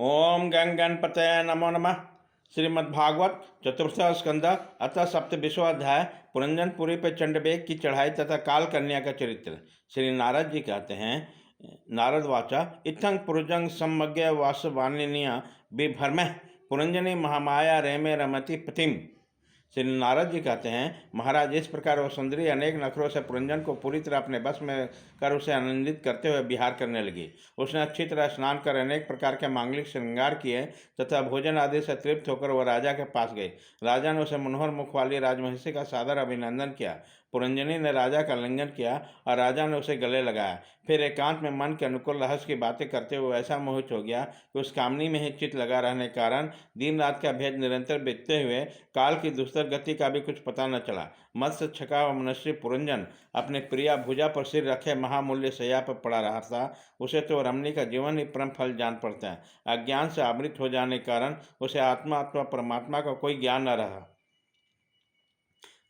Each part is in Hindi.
ओम गंग गणपतये नमो नमः। श्रीमद्भागवत चतुर्थ स्कंद अतः सप्तविश्वाध्याय पुरंजनपुरी पर चंडबेग की चढ़ाई तथा काल कन्या का चरित्र। श्री नारद जी कहते हैं, नारद वाचा इत्थं पुरुजंग सम्मज्ञ वासवानिनिया बिभर्म पुरंजनी महामाया रेमे रमति पतिम। श्री नारद जी कहते हैं, महाराज इस प्रकार वह सुंदरी अनेक नखरों से पुरंजन को पूरी तरह अपने बस में कर उसे आनंदित करते हुए विहार करने लगी। उसने अच्छी तरह स्नान कर अनेक प्रकार के मांगलिक श्रृंगार किए तथा भोजन आदि से तृप्त होकर वह राजा के पास गई। राजा ने उसे मनोहर मुख वाली राजमहिषी का सादर अभिनंदन किया। पुरंजनी ने राजा का आलिंगन किया और राजा ने उसे गले लगाया। फिर एकांत में मन के अनुकूल रहस्य की बातें करते हुए ऐसा मोहित हो गया कि उस कामनी में ही चित्त लगा रहने के कारण दिन रात का भेद निरंतर बीतते हुए काल की दुस्तर गति का भी कुछ पता न चला। मत्स्य छका व मनुष्य पुरंजन अपने प्रिया भुजा पर सिर रखे महामूल्य शैया पर पड़ा रहा था। उसे तो रमणी का जीवन ही परम फल जान पड़ता है। अज्ञान से आवृत हो जाने के कारण उसे आत्मा अथवा परमात्मा का कोई ज्ञान न रहा।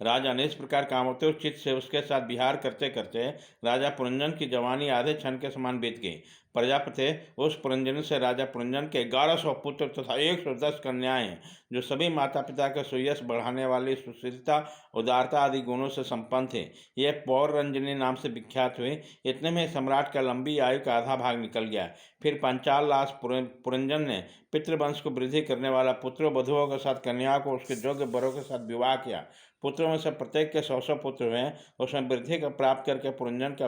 राजा ने इस प्रकार कामोत्तर चित्त से उसके साथ विहार करते करते राजा पुरंजन की जवानी आधे क्षण के समान बीत गई। प्रजापति उस पुरंजन से राजा पुरंजन के 1100 पुत्र तथा 110 कन्याएं हैं, जो सभी माता पिता के सुयश बढ़ाने वाली सुशीलता उदारता आदि गुणों से संपन्न थे। ये पौररंजनी नाम से विख्यात हुए। इतने में सम्राट का लंबी आयु का आधा भाग निकल गया। फिर पंचाल लाश पुरंजन ने पितृवंश को वृद्धि करने वाला पुत्रों वधुओं के साथ कन्याओं को उसके योग्य बरों के साथ विवाह किया। पुत्रों में से प्रत्येक के 100 पुत्र हुए। उसमें वृद्धि का प्राप्त करके पुरंजन का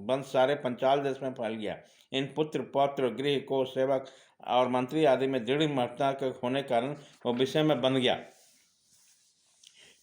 वंश सारे पंचाल देश में फैल गया। इन पुत्र पौत्र गृह को सेवक और मंत्री आदि में दृढ़ महत्ता के होने के कारण वो विषय में बन गया।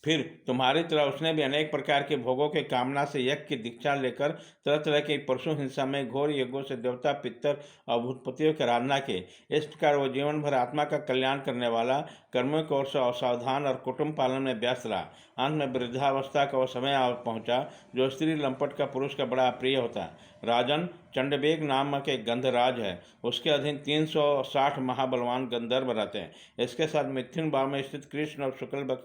फिर तुम्हारी तरह उसने भी अनेक प्रकार के भोगों के कामना से यज्ञ की दीक्षा लेकर तरह तरह की पशु हिंसा में घोर यज्ञों से देवता पितर और भूतपतियों की आराधना की। इस प्रकार वो जीवन भर आत्मा का कल्याण करने वाला कर्मों की ओर से असावधान और कुटुंब पालन में व्यस्त रहा। अंत में वृद्धावस्था का वो समय आ पहुंचा जो स्त्री लंपट का पुरुष का बड़ा अप्रिय होता है। राजन चंडबेग नामक एक गंधराज है। उसके अधीन 360 महाबलवान गंधर्व रहते हैं। इसके साथ मिथुन भाव में स्थित कृष्ण और शुक्ल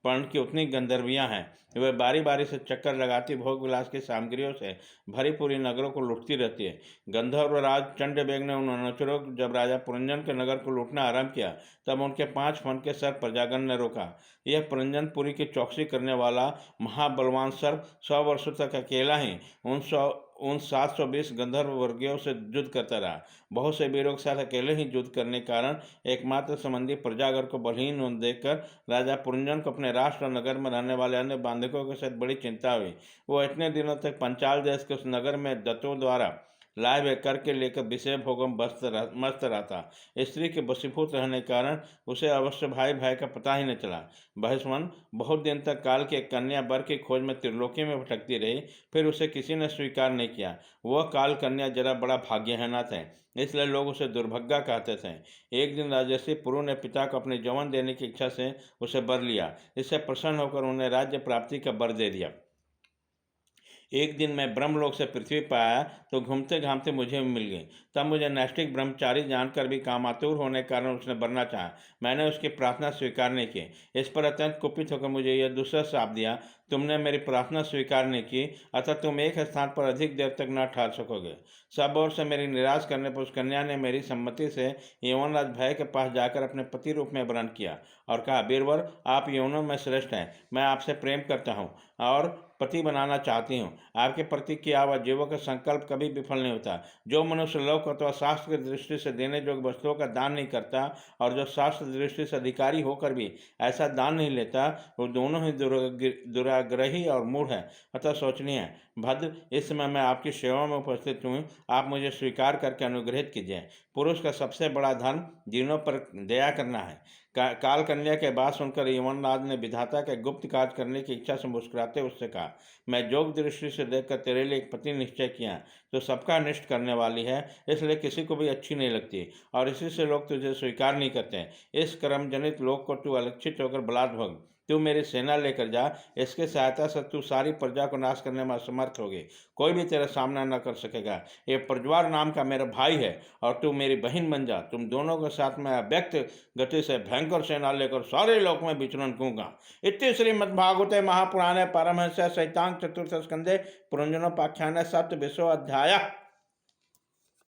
पर्ण की उतनी गंधर्वियाँ हैं। वे बारी बारी से चक्कर लगाती भोग विलास की सामग्रियों से भरी पूरी नगरों को लूटती रहती है। गंधर्व राज चंडबेग ने उन अनुचरों जब राजा पुरंजन के नगर को लूटना आरंभ किया तब उनके 5 फन के सर प्रजागण ने रोका। यह पुरंजनपुरी की चौकसी करने वाला महाबलवान सर्प 100 वर्षों तक अकेला ही उन 720 गंधर्व वर्गियों से युद्ध करता रहा। बहुत से वीरों के साथ अकेले ही युद्ध करने के कारण एकमात्र संबंधी प्रजागर को बलहीन देखकर राजा पुरंजन को अपने राष्ट्र और नगर में रहने वाले अन्य बांधकों के साथ बड़ी चिंता हुई। वो इतने दिनों तक पंचाल देश के उस नगर में दत्तों द्वारा लाए हुए कर के लेकर विषय भोगों में मस्त रहता। स्त्री के वशीभूत रहने के कारण उसे अवश्य भाई भाई का पता ही न चला। बहस्वन बहुत दिन तक काल की एक कन्या वर की खोज में त्रिलोकी में भटकती रही। फिर उसे किसी ने स्वीकार नहीं किया। वह काल कन्या जरा बड़ा भाग्यहीना थे, इसलिए लोग उसे दुर्भाग्या कहते थे। एक दिन राजर्षि पुरु ने पिता को अपनी जौवन देने की इच्छा से उसे वर लिया। इससे प्रसन्न होकर उन्हें राज्य प्राप्ति का वर दे दिया। एक दिन मैं ब्रह्मलोक से पृथ्वी पर आया तो घूमते घामते मुझे मिल गई। तब मुझे नैष्टिक ब्रह्मचारी जानकर भी कामातुर होने के कारण उसने बनना चाहा। मैंने उसकी प्रार्थना स्वीकार नहीं की। इस पर अत्यंत कुपित होकर मुझे यह दूसरा श्राप दिया, तुमने मेरी प्रार्थना स्वीकार नहीं की, अतः तुम एक स्थान पर अधिक देर तक न ठहर सकोगे। सब ओर से मेरी निराश करने पर उस कन्या ने मेरी सम्मति से यवनराज भय के पास जाकर अपने पति रूप में वर्ण किया और कहा, वीरवर आप यवनों में श्रेष्ठ हैं, मैं आपसे प्रेम करता हूँ और पति बनाना चाहती हूँ। आपके प्रति किया हुआ जीवों का संकल्प कभी विफल नहीं होता। जो मनुष्य लोक अथवा शास्त्र की दृष्टि से देने योग्य वस्तुओं का दान नहीं करता और जो शास्त्र दृष्टि से अधिकारी होकर भी ऐसा दान नहीं लेता, वो दोनों ही दुराग्रही और मूढ़ है, अतः सोचनीय है। भद्र, इस समय मैं आपकी सेवा में उपस्थित हूँ, आप मुझे स्वीकार करके अनुग्रहित कीजिए। पुरुष का सबसे बड़ा धन जीवों पर दया करना है। काल कन्या के बात सुनकर यवनराज ने विधाता के गुप्त कार्य करने की इच्छा से मुस्कुराते उससे कहा, मैं योग दृष्टि से देखकर तेरे लिए एक पति निश्चय किया तो सबका अनिष्ट करने वाली है, इसलिए किसी को भी अच्छी नहीं लगती और इसी से लोग तुझे स्वीकार नहीं करते। इस कर्म जनित लोक को तू अलक्षित होकर बलात् भोग। तू मेरी सेना लेकर जा, इसके सहायता से तू सारी प्रजा को नाश करने में असमर्थ होगी। कोई भी तेरा सामना न कर सकेगा। ये प्रज्वार नाम का मेरा भाई है और तू मेरी बहन बन जा। तुम दोनों के साथ मैं अव्यक्त गति से भयंकर सेना लेकर सारे लोक में विचरण करूंगा। इति श्रीमद्भागवते महापुराणे पारमहंस्यां संहितां चतुर्थ स्कंदे पुरंजनोपाख्याने 7वां अध्यायः।